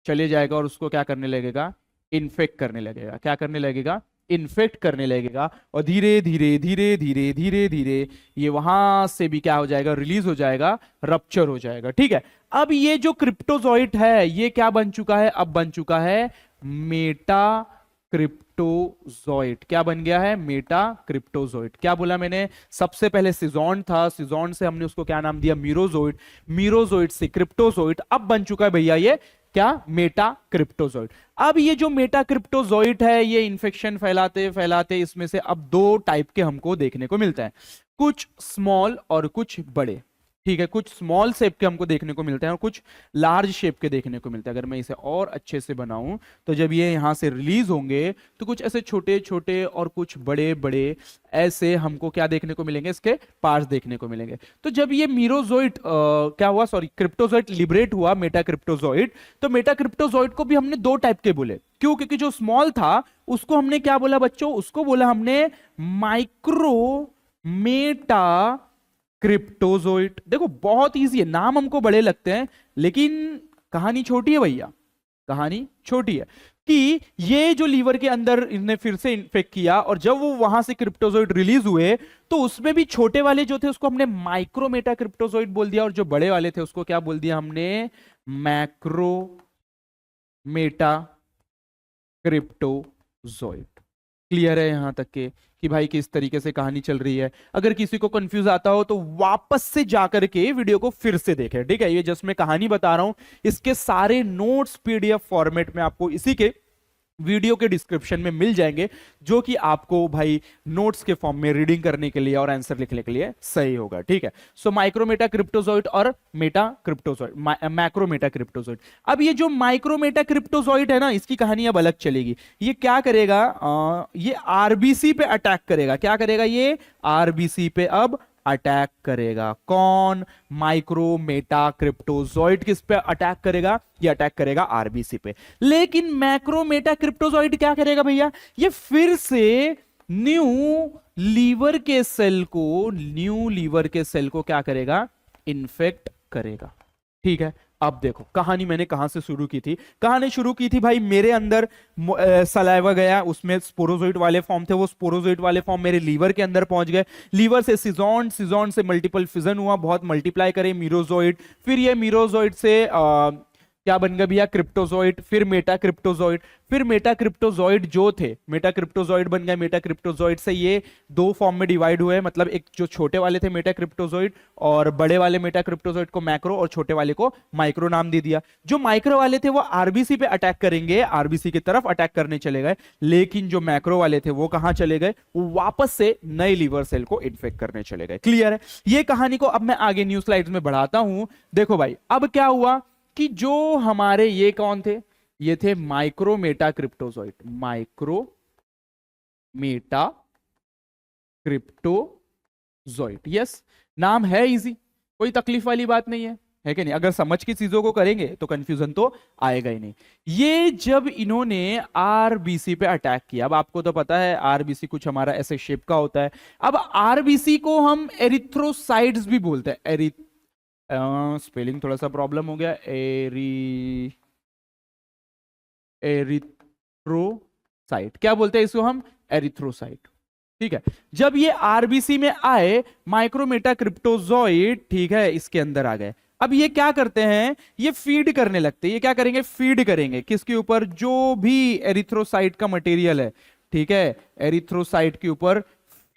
चले जाएगा और उसको क्या करने लगेगा? इन्फेक्ट करने लगेगा। क्या करने लगेगा? इन्फेक्ट करने लगेगा। और धीरे धीरे धीरे धीरे धीरे धीरे ये वहां से भी क्या हो जाएगा? रिलीज हो जाएगा, रप्चर हो जाएगा। ठीक है, अब ये जो क्रिप्टोजोइट है ये क्या बन चुका है? अब बन चुका है मेटा क्रिप्टोजोइट। क्या बन गया है? Meta cryptozoite. क्या बोला मैंने? सबसे पहले सिजोन था, सिजोन से हमने उसको क्या नाम दिया? मीरोजोइट। मीरोजोइट से क्रिप्टोजोइट। अब बन चुका है भैया ये क्या? Meta cryptozoite. अब ये जो मेटा क्रिप्टोजोइट है ये इंफेक्शन फैलाते फैलाते इसमें से अब दो टाइप के हमको देखने को मिलता है, कुछ स्मॉल और कुछ बड़े। ठीक है, कुछ स्मॉल शेप के हमको देखने को मिलते हैं और कुछ लार्ज शेप के देखने को मिलते हैं। अगर मैं इसे और अच्छे से बनाऊं तो जब ये यहां से रिलीज होंगे तो कुछ ऐसे छोटे छोटे और कुछ बड़े बड़े ऐसे हमको क्या देखने को मिलेंगे? इसके पार्ट्स देखने को मिलेंगे। तो जब ये मीरोजोइट क्या हुआ, सॉरी क्रिप्टोजोइट लिबरेट हुआ, मेटा क्रिप्टोजोइट, तो मेटा क्रिप्टोजोइट को भी हमने दो टाइप के बोले। क्यों? क्योंकि जो स्मॉल था उसको हमने क्या बोला बच्चों? उसको बोला हमने माइक्रो मेटा क्रिप्टोजोइट। देखो बहुत इजी है, नाम हमको बड़े लगते हैं लेकिन कहानी छोटी है भैया। कहानी छोटी है कि ये जो लीवर के अंदर इन्हें फिर से इन्फेक्ट किया और जब वो वहां से क्रिप्टोजोइट रिलीज हुए तो उसमें भी छोटे वाले जो थे उसको हमने माइक्रोमेटा क्रिप्टोजोइट बोल दिया और जो बड़े वाले थे उसको क्या बोल दिया हमने? मैक्रोमेटा क्रिप्टोजोइट। क्लियर है यहां तक के कि भाई किस तरीके से कहानी चल रही है? अगर किसी को कंफ्यूज आता हो तो वापस से जाकर के वीडियो को फिर से देखें। ठीक है, ये जस्ट मैं कहानी बता रहा हूं, इसके सारे नोट्स पीडीएफ फॉर्मेट में आपको इसी के वीडियो के डिस्क्रिप्शन में मिल जाएंगे, जो कि आपको भाई नोट्स के फॉर्म में रीडिंग करने के लिए और आंसर लिखने के लिए सही होगा। ठीक है, सो माइक्रोमेटा क्रिप्टोजोइट और मेटा क्रिप्टोजोइट, मैक्रोमेटा क्रिप्टोजोइट। अब ये जो माइक्रोमेटा क्रिप्टोजोइट है ना, इसकी कहानी अब अलग चलेगी। ये क्या करेगा? ये आरबीसी पे अटैक करेगा। क्या करेगा? ये आरबीसी पे अब अटैक करेगा। कौन? माइक्रोमेटा क्रिप्टोजोइट किस पे अटैक करेगा? ये अटैक करेगा आरबीसी पे। लेकिन मैक्रोमेटा क्रिप्टोजोइट क्या करेगा भैया? ये फिर से न्यू लीवर के सेल को क्या करेगा? इन्फेक्ट करेगा। ठीक है, अब देखो कहानी मैंने कहां से शुरू की थी। कहानी शुरू की थी भाई, मेरे अंदर सलाइवा गया, उसमें स्पोरोजोइट वाले फॉर्म थे, वो स्पोरोजोइट वाले फॉर्म मेरे लीवर के अंदर पहुंच गए। लीवर से सिजोन, सिजोन से मल्टीपल फिजन हुआ, बहुत मल्टीप्लाई करे मीरोजोइट। फिर ये मीरोजोइट से क्या बन गया भैया? क्रिप्टोजोइट। फिर मेटा क्रिप्टोजोइट। फिर मेटा क्रिप्टोजोइट जो थे, मेटा क्रिप्टोजोइट बन गया। मेटा क्रिप्टोजोइट से ये दो फॉर्म में डिवाइड हुए, मतलब एक जो छोटे वाले थे मेटा क्रिप्टोजोइट और बड़े वाले मेटा क्रिप्टोजोइट को मैक्रो और छोटे वाले को माइक्रो नाम दे दिया। जो माइक्रो वाले थे वो आरबीसी पे अटैक करेंगे, आरबीसी की तरफ अटैक करने चले गए। लेकिन जो मैक्रो वाले थे वो कहां चले गए? वो वापस से नए लीवर सेल को इन्फेक्ट करने चले गए। क्लियर है? ये कहानी को अब मैं आगे न्यू स्लाइड्स में बढ़ाता हूं। देखो भाई, अब क्या हुआ कि जो हमारे ये कौन थे? ये थे माइक्रोमेटा क्रिप्टोजोइट। माइक्रोमेटा क्रिप्टोजोइट, यस, नाम है इजी, कोई तकलीफ वाली बात नहीं है कि नहीं? अगर समझ की चीजों को करेंगे तो कंफ्यूजन तो आएगा ही नहीं। ये जब इन्होंने आरबीसी पे अटैक किया, अब आपको तो पता है आरबीसी कुछ हमारा ऐसे शेप का होता है। अब आरबीसी को हम एरिथ्रोसाइट्स भी बोलते हैं। स्पेलिंग थोड़ा सा प्रॉब्लम हो गया। एरिथ्रोसाइट क्या बोलते हैं इसको हम? एरिथ्रोसाइट। ठीक है, जब ये आरबीसी में आए माइक्रोमेटा क्रिप्टोजोइट, ठीक है, इसके अंदर आ गए। अब ये क्या करते हैं? ये फीड करने लगते हैं। ये क्या करेंगे? फीड करेंगे किसके ऊपर? जो भी एरिथ्रोसाइट का मटेरियल है, ठीक है, एरिथ्रोसाइट के ऊपर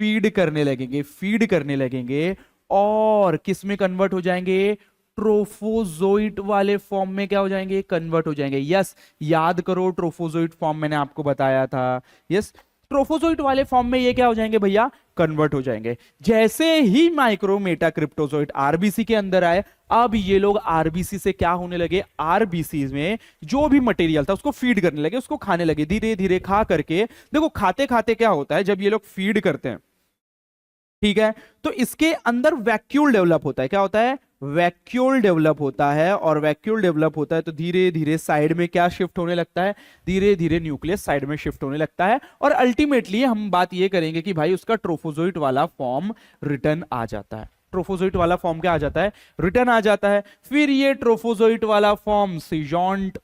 फीड करने लगेंगे, फीड करने लगेंगे और किस में कन्वर्ट हो जाएंगे? ट्रोफोजोइट वाले फॉर्म में क्या हो जाएंगे, कन्वर्ट हो जाएंगे। यस, याद करो ट्रोफोजोइट फॉर्म मैंने आपको बताया था। यस, ट्रोफोजोइट वाले फॉर्म में ये क्या हो जाएंगे भैया, कन्वर्ट हो जाएंगे। जैसे ही माइक्रोमेटा क्रिप्टोजोइट आरबीसी के अंदर आए, अब ये लोग आरबीसी से क्या होने लगे, आरबीसी में जो भी मटेरियल था उसको फीड करने लगे, उसको खाने लगे, धीरे धीरे खा करके। देखो खाते खाते क्या होता है, जब ये लोग फीड करते हैं, ठीक है, तो इसके अंदर वैक्यूल डेवलप होता है। क्या होता है, वैक्यूल डेवलप होता है। और वैक्यूल डेवलप होता है तो धीरे धीरे साइड में क्या शिफ्ट होने लगता है, धीरे धीरे न्यूक्लियस साइड में शिफ्ट होने लगता है। और अल्टीमेटली हम बात ये करेंगे कि भाई उसका ट्रोफोजोइट वाला फॉर्म रिटर्न आ जाता है। ट्रोफोजोइट वाला फॉर्म क्या आ जाता है, रिटर्न आ जाता है। फिर ये ट्रोफोजोइट वाला फॉर्म सिजॉन्ट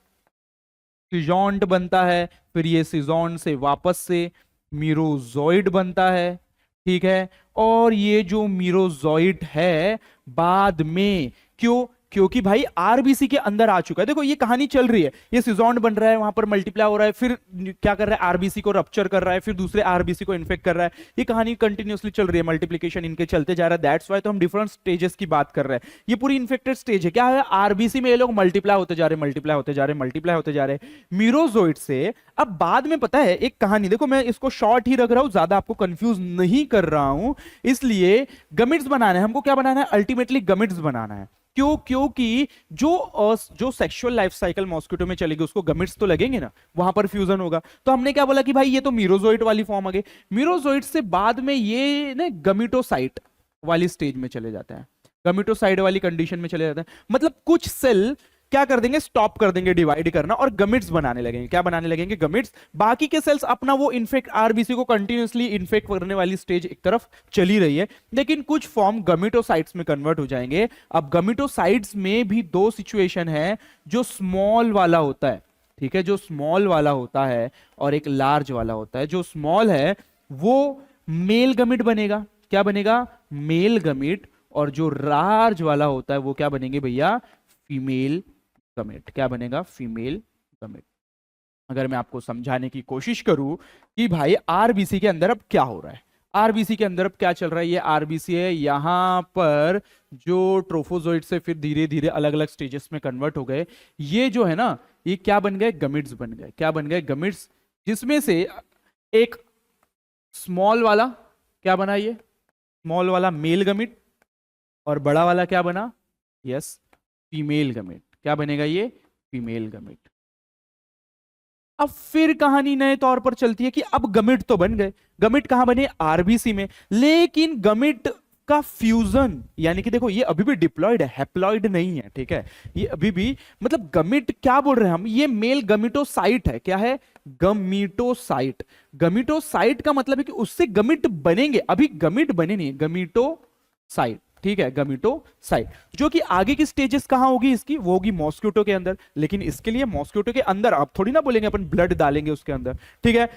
बनता है। फिर ये सिजॉन्ट से वापस से मीरोजोइड बनता है, ठीक है। और ये जो मीरोजोइट है बाद में, क्योंकि भाई आरबीसी के अंदर आ चुका है। देखो ये कहानी चल रही है, ये सिजॉन्ड बन रहा है, वहां पर मल्टीप्लाई हो रहा है, फिर क्या कर रहा है, आरबीसी को रप्चर कर रहा है, फिर दूसरे आरबीसी को इन्फेक्ट कर रहा है। ये कहानी कंटिन्यूअसली चल रही है, मल्टीप्लिकेशन इनके चलते जा रहा है। दैट्स व्हाई तो हम डिफरेंट स्टेजेस की बात कर रहे हैं। ये पूरी इन्फेक्टेड स्टेज है। क्या है, आरबीसी में ये लोग मल्टीप्लाई होते जा रहे, मल्टीप्लाई होते जा रहे, मल्टीप्लाई होते जा रहे मीरोजोइट से। अब बाद में पता है एक कहानी, देखो मैं इसको शॉर्ट ही रख रहा हूं, ज्यादा आपको कंफ्यूज नहीं कर रहा हूं, इसलिए गमिट्स बनाना है हमको। क्या बनाना है, अल्टीमेटली गमिट्स बनाना है। क्योंकि जो सेक्सुअल लाइफ साइकिल मॉस्किटो में चलेगी उसको गमिट्स तो लगेंगे ना, वहां पर फ्यूजन होगा। तो हमने क्या बोला कि भाई ये तो मीरोजोइट वाली फॉर्म आ गई। मीरोजोइट से बाद में ये ना गमिटोसाइट वाली स्टेज में चले जाते हैं, गमिटोसाइट वाली कंडीशन में चले जाते हैं। मतलब कुछ सेल क्या कर देंगे, स्टॉप कर देंगे डिवाइड करना और गमिट्स बनाने लगेंगे। क्या बनाने लगेंगे, गमिट्स। बाकी के सेल्स अपना वो इन्फेक्ट आरबीसी को कंटिन्यूअसली इन्फेक्ट करने वाली स्टेज एक तरफ चली रही है, लेकिन कुछ फॉर्म गमिटोसाइट्स में कन्वर्ट हो जाएंगे। अब गमिटोसाइट्स में भी दो सिचुएशन है, जो स्मॉल वाला होता है, ठीक है, जो स्मॉल वाला होता है और एक लार्ज वाला होता है। जो स्मॉल है वो मेल गमिट बनेगा। क्या बनेगा, मेल गमिट। और जो लार्ज वाला होता है वो क्या बनेंगे भैया, फीमेल गमिट। क्या बनेगा, फीमेल गमिट। अगर मैं आपको समझाने की कोशिश करूं कि भाई आरबीसी के अंदर अब क्या हो रहा है, आरबीसी के अंदर अब क्या चल रहा है, ये आरबीसी है, यहां पर जो ट्रोफोजोइट से फिर धीरे धीरे अलग अलग स्टेजेस में कन्वर्ट हो गए, ये जो है ना, ये क्या बन गए, गमिट्स बन गए। क्या बन गए, गमिट्स। जिसमें से एक स्मॉल वाला क्या बना, ये स्मॉल वाला मेल गमिट, और बड़ा वाला क्या बना, यस, फीमेल गमिट। क्या बनेगा, ये फीमेल गमिट। अब फिर कहानी नए तौर पर चलती है कि अब गमिट तो बन गए। गमिट कहां बने, आरबीसी में। लेकिन गमिट का फ्यूजन, यानी कि देखो ये अभी भी डिप्लॉयड है, हैप्लॉयड नहीं है, ठीक है, ये अभी भी, मतलब गमिट क्या बोल रहे हैं हम, ये मेल गमिटोसाइट है। क्या है, गमिटोसाइट। गमिटोसाइट का मतलब है कि उससे गमिट बनेंगे, अभी गमिट बने नहीं, गमिटोसाइट, ठीक है, गमिटोसाइट। जो कि आगे की स्टेजेस कहां होगी इसकी, वो होगी मॉस्किटो के अंदर। लेकिन इसके लिए मॉस्किटो के अंदर आप थोड़ी ना बोलेंगे अपन ब्लड डालेंगे उसके अंदर, ठीक है।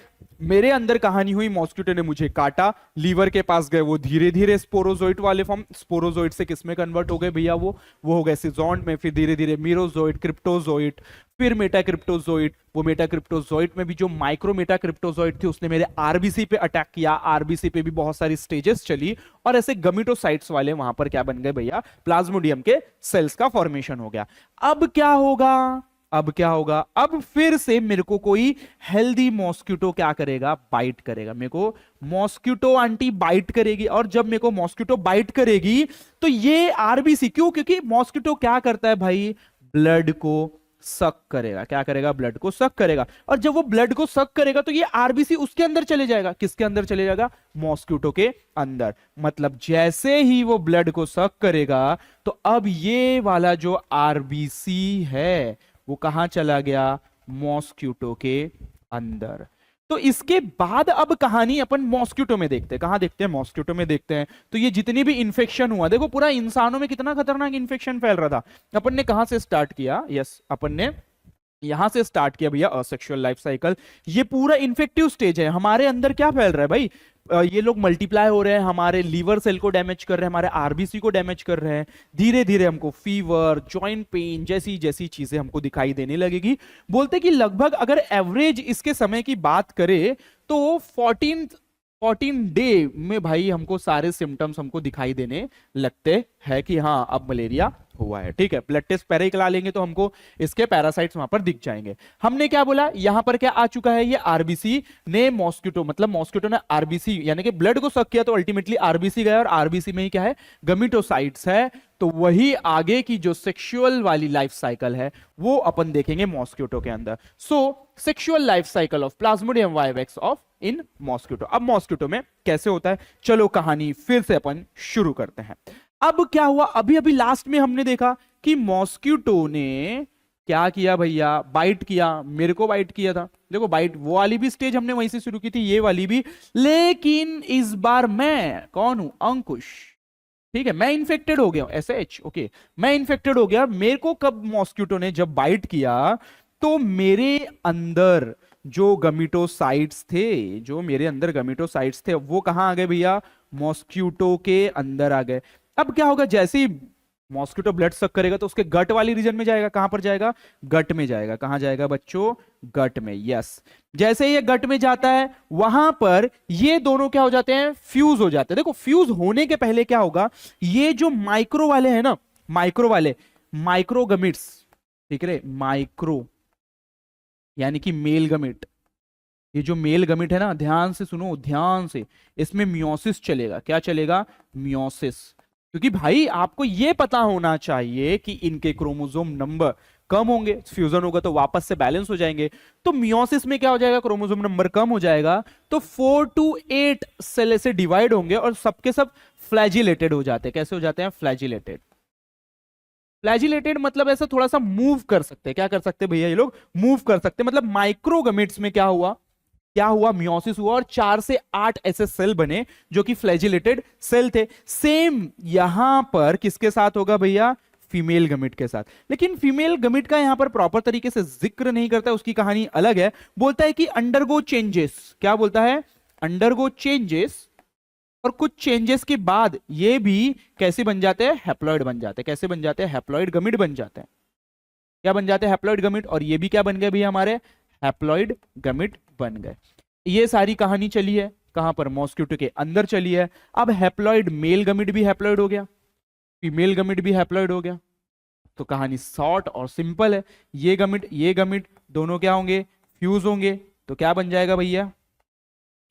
मेरे अंदर कहानी हुई, मॉस्किटो ने मुझे काटा, लीवर के पास गए, वो धीरे धीरे स्पोरोजोइट वाले फॉर्म, स्पोरोजोइट से किसमें कन्वर्ट हो गए भैया, वो हो गए सिजॉन्ट में। फिर धीरे धीरे मीरोजोइट, क्रिप्टोजोइट, फिर मेटाक्रिप्टोजोइट। वो मेटाक्रिप्टोजोइट में भी जो माइक्रो मेटाक्रिप्टोजोइट थी उसने मेरे आरबीसी पे अटैक किया, आरबीसी पे भी बहुत सारी स्टेजेस चली, और ऐसे गमिटोसाइट्स वाले वहां पर क्या बन गए भैया, प्लाज्मोडियम के सेल्स का फॉर्मेशन हो गया। अब क्या होगा, अब क्या होगा, अब फिर से मेरे को कोई हेल्दी मॉस्किटो क्या करेगा, बाइट करेगा। मेरे को मॉस्किटो आंटी बाइट करेगी, और जब मेरे को मॉस्किटो बाइट करेगी तो ये आरबीसी, क्योंकि मॉस्किटो क्या करता है भाई, ब्लड को सक करेगा। क्या करेगा, ब्लड को सक करेगा। और जब वो ब्लड को सक करेगा तो ये आरबीसी उसके अंदर चले जाएगा। किसके अंदर चले जाएगा, मॉस्किटो के अंदर। मतलब जैसे ही वो ब्लड को सक करेगा तो अब ये वाला जो आरबीसी है वो कहां चला गया, मॉस्किटो के अंदर। तो इसके बाद अब कहानी अपन मॉस्किटो में देखते हैं। कहां देखते हैं, मॉस्किटो में देखते हैं। तो ये जितनी भी इंफेक्शन हुआ, देखो पूरा इंसानों में कितना खतरनाक इंफेक्शन फैल रहा था। अपन ने कहां से स्टार्ट किया, यस, अपन ने यहां से स्टार्ट किया भैया, असेक्सुअल लाइफ साइकिल। ये पूरा इन्फेक्टिव स्टेज है। हमारे अंदर क्या फैल रहा है भाई, ये लोग मल्टीप्लाई हो रहे हैं, हमारे लीवर सेल को डैमेज कर रहे हैं, हमारे आरबीसी को डैमेज कर रहे हैं। धीरे धीरे हमको फीवर, जॉइंट पेन जैसी जैसी चीजें हमको दिखाई देने लगेगी। बोलते कि लगभग अगर एवरेज इसके समय की बात करें तो 14 डे में भाई हमको सारे सिम्टम्स हमको दिखाई देने लगते हैं कि हाँ अब मलेरिया हुआ है। ठीक है, ब्लड टेस्ट पहले ही करा लेंगे तो हमको इसके पैरासाइट्स वहां पर दिख जाएंगे। हमने क्या बोला, यहां पर क्या आ चुका है, ये आरबीसी ने मॉस्किटो, मतलब मॉस्किटो ने आरबीसी यानी कि ब्लड को सक किया तो अल्टीमेटली आरबीसी गया, और आरबीसी में ही क्या है, गमीटोसाइट्स है। तो वही आगे की जो सेक्सुअल वाली लाइफ साइकिल है वो अपन देखेंगे मॉस्किटो के अंदर। सो sexual life cycle of Plasmodium vivax of in mosquito. अब मॉस्किटो में कैसे होता है, चलो कहानी फिर से अपन शुरू करते हैं। अब क्या हुआ, अभी अभी लास्ट में हमने देखा कि मॉस्किटो ने क्या किया भैया, बाइट किया, मेरे को बाइट किया था। देखो बाइट वो वाली भी स्टेज हमने वहीं से शुरू की थी, ये वाली भी, लेकिन इस बार मैं कौन हूं, अंकुश। ठीक है, मैं इन्फेक्टेड हो गया, SH, ओके, मैं इन्फेक्टेड हो गया। मेरे को कब मॉस्किटो ने जब बाइट किया तो मेरे अंदर जो गमीटोसाइट्स थे, जो मेरे अंदर गमीटोसाइट्स थे, वो कहां आ गए भैया, मॉस्किटो के अंदर आ गए। अब क्या होगा, जैसे ही मॉस्किटो ब्लड सक करेगा तो उसके गट वाली रीजन में जाएगा। कहां पर जाएगा, गट में जाएगा। कहां जाएगा बच्चों, गट में, यस। जैसे ये गट में जाता है वहां पर ये दोनों क्या हो जाते हैं, फ्यूज हो जाते हैं। देखो फ्यूज होने के पहले क्या होगा, ये जो माइक्रो वाले हैं ना, माइक्रो वाले, माइक्रोगमिट्स, ठीक है, माइक्रो यानी कि मेल गमिट, ये जो मेल गमिट है ना, ध्यान से सुनो, ध्यान से, इसमें मियोसिस चलेगा। क्या चलेगा, मियोसिस। क्योंकि भाई आपको यह पता होना चाहिए कि इनके क्रोमोसोम नंबर कम होंगे, फ्यूजन होगा तो वापस से बैलेंस हो जाएंगे। तो मियोसिस में क्या हो जाएगा, क्रोमोसोम नंबर कम हो जाएगा, तो 4 to 8 सेल से डिवाइड होंगे और सबके सब फ्लैजिलेटेड हो जाते हैं। कैसे हो जाते हैं, फ्लैजिलेटेड। फ्लैजिलेटेड मतलब ऐसा थोड़ा सा मूव कर सकते हैं। क्या कर सकते हैं भैया, ये लोग मूव कर सकते हैं। मतलब माइक्रोगमिट्स में क्या हुआ, क्या हुआ, मियोसिस हुआ और 4 से 8 ऐसे सेल बने जो कि फ्लैजिलेटेड सेल थे। सेम यहां पर किसके साथ होगा भैया, फीमेल गमिट के साथ। लेकिन फीमेल गमिट का यहां पर प्रॉपर तरीके से जिक्र नहीं करता, उसकी कहानी अलग है। बोलता है कि अंडरगो चेंजेस, क्या बोलता है, अंडरगो चेंजेस, और कुछ चेंजेस के बाद ये भी कैसे बन जाते हैं, हैप्लॉइड बन जाते हैं। कैसे बन जाते हैं, हैप्लॉइड गमिट बन जाते हैं। क्या बन जाते हैं, हैप्लॉइड गमिट। और ये भी क्या बन गए भैया, हमारे हैप्लॉइड गमिट बन गए। ये सारी कहानी चली है कहां पर, मॉस्किटो के अंदर चली है। अब हैप्लॉइड मेल गमिट भी हैप्लॉइड हो गया, फीमेल गमिट भी हैप्लॉइड हो गया। तो कहानी शॉर्ट और सिंपल है, ये गमिट दोनों क्या होंगे, फ्यूज होंगे। तो क्या बन जाएगा भैया,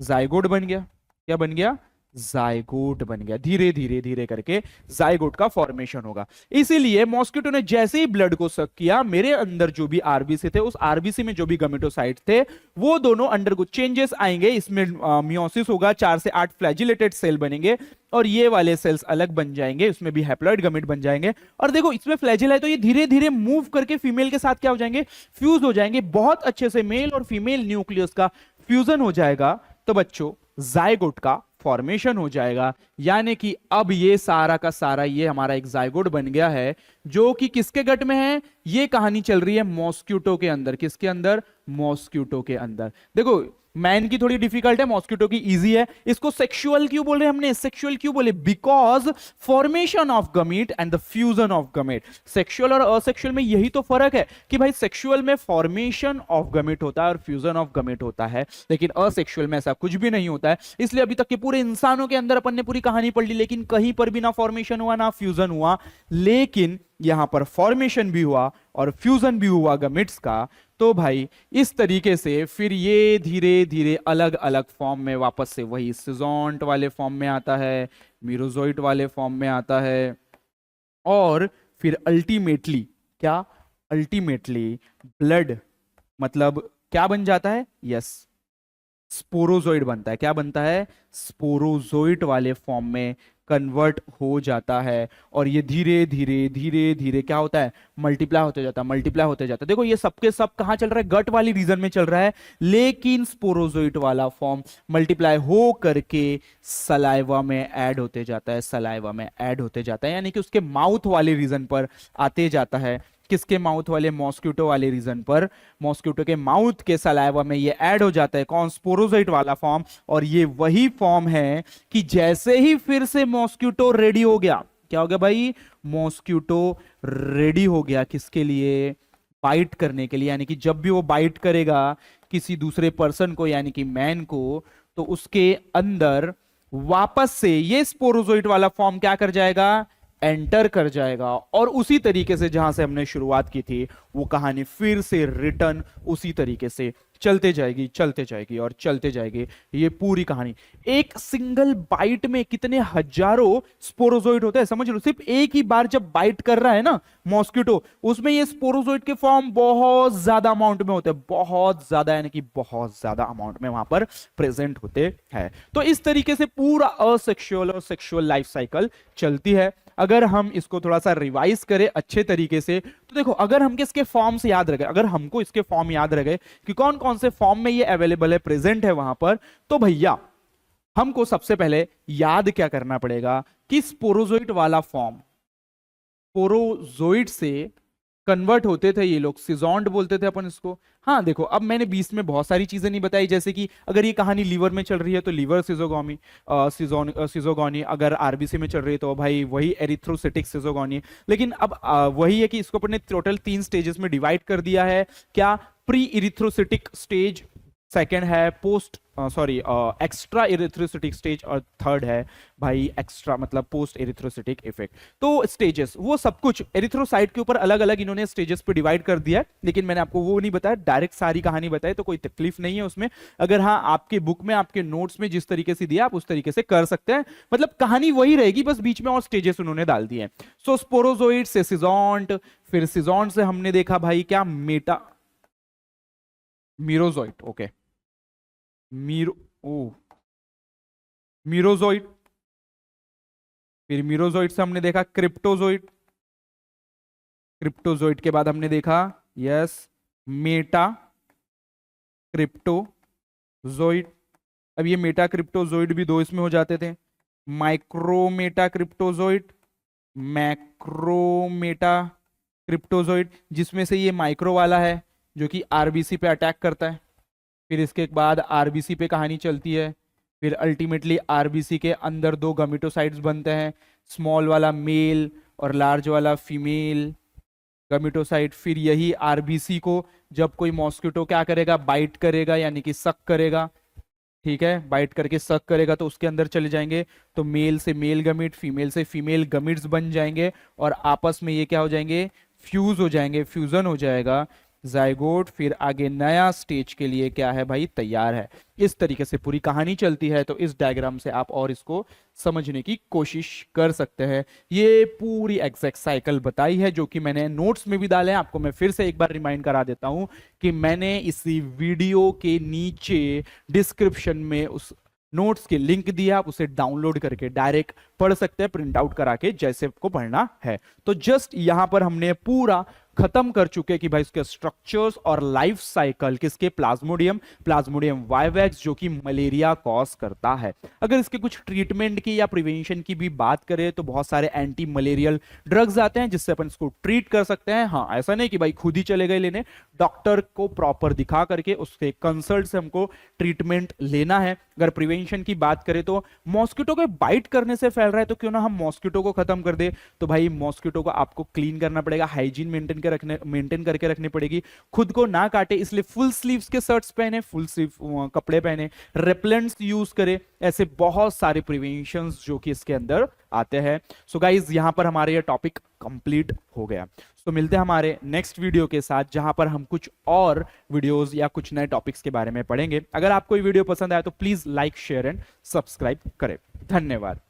जाइगोट बन गया। क्या बन गया, जाइगोट बन गया। धीरे धीरे धीरे करके जाइगोट का फॉर्मेशन होगा। इसीलिए मॉस्किटो ने जैसे ही ब्लड को सक किया, मेरे अंदर जो भी आरबीसी थे, उस आरबीसी में जो भी गमेटोसाइट थे, वो दोनों अंडरगो चेंजेस आएंगे। इसमें मियोसिस होगा, 4 से 8 फ्लैजिलेटेड सेल बनेंगे और ये वाले सेल्स अलग बन जाएंगे, उसमें भी हैप्लॉइड गमेट बन जाएंगे। और देखो इसमें फ्लैजिल है तो ये धीरे धीरे मूव करके फीमेल के साथ क्या हो जाएंगे, फ्यूज हो जाएंगे। बहुत अच्छे से मेल और फीमेल न्यूक्लियस का फ्यूजन हो जाएगा, तो बच्चों जाइगोट का फॉर्मेशन हो जाएगा। यानी कि अब ये सारा का सारा ये हमारा एक जाइगोट बन गया है, जो कि किसके गट में है, ये कहानी चल रही है मॉस्किटो के अंदर। किसके अंदर, मॉस्किटो के अंदर। देखो मैन की थोड़ी डिफिकल्ट है, मॉस्किटो की इजी है। इसको सेक्सुअल क्यों बोले हमने, सेक्सुअल क्यों बोले, because formation of gamete and the fusion of gamete. Sexual और असेक्सुअल में यही तो फर्क है कि भाई सेक्सुअल में फॉर्मेशन ऑफ गमीट होता है और फ्यूजन ऑफ गमीट होता है, लेकिन असेक्सुअल में ऐसा कुछ भी नहीं होता है। इसलिए अभी तक के पूरे इंसानों के अंदर अपन ने पूरी कहानी पढ़ ली, लेकिन कहीं पर भी ना फॉर्मेशन हुआ ना फ्यूजन हुआ। लेकिन यहां पर फॉर्मेशन भी हुआ और फ्यूजन भी हुआ गमिट्स का। तो भाई इस तरीके से फिर ये धीरे धीरे अलग अलग फॉर्म में वापस से वही सिजोंट वाले फॉर्म में आता है, मीरोजोइट वाले फॉर्म में आता है, और फिर अल्टीमेटली क्या, अल्टीमेटली ब्लड मतलब क्या बन जाता है, यस, स्पोरोजोइड बनता है। क्या बनता है, स्पोरोजोइट वाले फॉर्म में कन्वर्ट हो जाता है। और ये धीरे धीरे धीरे धीरे क्या होता है, मल्टीप्लाई होते जाता है, मल्टीप्लाई होते जाता है। देखो ये सबके सब कहां चल रहा है, गट वाली रीजन में चल रहा है, लेकिन स्पोरोजोइट वाला फॉर्म मल्टीप्लाई हो करके सलाइवा में ऐड होते जाता है, सलाइवा में ऐड होते जाता है, यानी कि उसके माउथ वाले रीजन पर आते जाता है। किसके माउथ वाले, मॉस्किटो वाले रीजन पर, मॉस्किटो के माउथ के सलाइवा में ये ऐड हो जाता है। कौन, स्पोरोजोइट वाला फॉर्म। और ये वही फॉर्म है कि जैसे ही फिर से मॉस्किटो रेडी हो गया, क्या हो गया भाई, मॉस्किटो रेडी हो गया किसके लिए, बाइट करने के लिए। यानी कि जब भी वो बाइट करेगा किसी दूसरे पर्सन को, यानी कि मैन को, तो उसके अंदर वापस से ये स्पोरोजोइट वाला फॉर्म क्या कर जाएगा, एंटर कर जाएगा और उसी तरीके से जहां से हमने शुरुआत की थी वो कहानी फिर से रिटर्न उसी तरीके से चलते जाएगी और चलते जाएगी। ये पूरी कहानी एक सिंगल बाइट में कितने हजारों स्पोरोजोइड होते हैं, समझ लो। सिर्फ एक ही बार जब बाइट कर रहा है ना मॉस्किटो, उसमें ये स्पोरोजोइड के फॉर्म बहुत ज्यादा अमाउंट में होते हैं, बहुत ज्यादा, यानी कि बहुत ज्यादा अमाउंट में वहां पर प्रेजेंट होते हैं। तो इस तरीके से पूरा असेक्सुअल और सेक्सुअल लाइफ साइकिल चलती है। अगर हम इसको थोड़ा सा रिवाइज करें अच्छे तरीके से तो देखो, अगर हम इसके फॉर्म्स याद रखे, अगर हमको इसके फॉर्म याद रखे कि कौन कौन से फॉर्म में ये अवेलेबल है, प्रेजेंट है वहां पर, तो भैया हमको सबसे पहले याद क्या करना पड़ेगा कि स्पोरोजोइट वाला फॉर्म, स्पोरोजोइट से कन्वर्ट होते थे ये लोग, सिजोंड बोलते थे अपन इसको। हाँ देखो, अब मैंने बीच में बहुत सारी चीजें नहीं बताई, जैसे कि अगर ये कहानी लीवर में चल रही है तो लीवर सिजोगोमी सिजोगोनी, अगर आरबीसी में चल रही है तो भाई वही एरिथ्रोसिटिक सिजोगोनी। लेकिन अब वही है कि इसको अपन ने टोटल 3 स्टेजेस में डिवाइड कर दिया है। क्या? प्री इरिथ्रोसिटिक स्टेज, सेकेंड है पोस्ट एक्स्ट्रा इरिथ्रोसिटिक स्टेज, और थर्ड है भाई एक्स्ट्रा मतलब पोस्ट इरिथ्रोसिटिक इफेक्ट। तो स्टेजेस वो सब कुछ एरिथ्रोसाइट के ऊपर अलग अलग इन्होंने स्टेजेस पे डिवाइड कर दिया है, लेकिन मैंने आपको वो नहीं बताया, डायरेक्ट सारी कहानी बताई, तो कोई तकलीफ नहीं है उसमें। अगर हाँ आपके बुक में आपके नोट्स में जिस तरीके से दिया आप उस तरीके से कर सकते हैं, मतलब कहानी वही रहेगी, बस बीच में और स्टेजेस उन्होंने डाल दिए हैं। सो स्पोरोजोइड से सिजोंट, फिर सिजोंट से हमने देखा भाई क्या, मीरोजोइड, ओके मीरोजोइड, फिर मीरोजोइड से हमने देखा क्रिप्टोजोइड, क्रिप्टोजोइड के बाद हमने देखा यस मेटा क्रिप्टोजोइड। अब ये मेटा क्रिप्टोजोइड भी 2 इसमें हो जाते थे, माइक्रोमेटा क्रिप्टोजोइड, मैक्रोमेटा क्रिप्टोजोइड, जिसमें से ये माइक्रो वाला है जो कि आरबीसी पे अटैक करता है। फिर इसके बाद आरबीसी पे कहानी चलती है, फिर अल्टीमेटली आरबीसी के अंदर 2 गमीटोसाइट्स बनते हैं, स्मॉल वाला मेल और लार्ज वाला फीमेल गमीटोसाइट। फिर यही आरबीसी को जब कोई मॉस्किटो क्या करेगा, बाइट करेगा, यानी कि सक करेगा, ठीक है, बाइट करके सक करेगा तो उसके अंदर चले जाएंगे, तो मेल से मेल गमीट, फीमेल से फीमेल गमीट्स बन जाएंगे और आपस में ये क्या हो जाएंगे, फ्यूज हो जाएंगे, फ्यूजन हो जाएगा, जाइगोट। फिर आगे नया स्टेज के लिए क्या है भाई, तैयार है। इस तरीके से पूरी कहानी चलती है। तो इस डायग्राम से आप और इसको समझने की कोशिश कर सकते हैं। ये पूरी एग्जैक्ट साइकिल बताई है जो कि मैंने नोट्स में भी डाले हैं। आपको मैं फिर से एक बार रिमाइंड करा देता हूं कि मैंने इसी वीडियो के नीचे डिस्क्रिप्शन में उस नोट्स के लिंक दिया, आप उसे डाउनलोड करके डायरेक्ट पढ़ सकते हैं, प्रिंट आउट करा के, जैसे आपको पढ़ना है। तो जस्ट यहां पर हमने पूरा खत्म कर चुके कि भाई इसके स्ट्रक्चर्स और लाइफ साइकिल किसके, प्लाज्मोडियम वाइवैक्स जो कि मलेरिया कॉज करता है। अगर इसके कुछ ट्रीटमेंट की या प्रिवेंशन की भी बात करें तो बहुत सारे एंटी मलेरियल ड्रग्स आते हैं जिससे अपन इसको ट्रीट कर सकते हैं। हाँ, ऐसा नहीं कि भाई खुद ही चले गए लेने, डॉक्टर को प्रॉपर दिखा करके उसके कंसल्ट से हमको ट्रीटमेंट लेना है। अगर प्रिवेंशन की बात करें तो मॉस्किटो के बाइट करने से फैल रहा है तो क्यों ना हम मॉस्किटो को खत्म कर दे। तो भाई मॉस्किटो को आपको क्लीन करना पड़ेगा, हाइजीन मेंटेन करके रखनी पड़ेगी, खुद को ना काटे इसलिए फुल स्लीव्स के शर्ट्स पहने, फुल स्लीव कपड़े पहने, रेपेलेंट्स यूज करे, ऐसे बहुत सारे प्रिवेंशंस जो कि इसके अंदर आते हैं। सो गाइज यहां पर हमारे ये टॉपिक कंप्लीट हो गया। तो मिलते हैं हमारे नेक्स्ट वीडियो के साथ जहां पर हम कुछ और वीडियोस या कुछ नए टॉपिक्स के बारे में पढ़ेंगे। अगर आपको ये वीडियो पसंद आया तो please like, share and subscribe करें। धन्यवाद।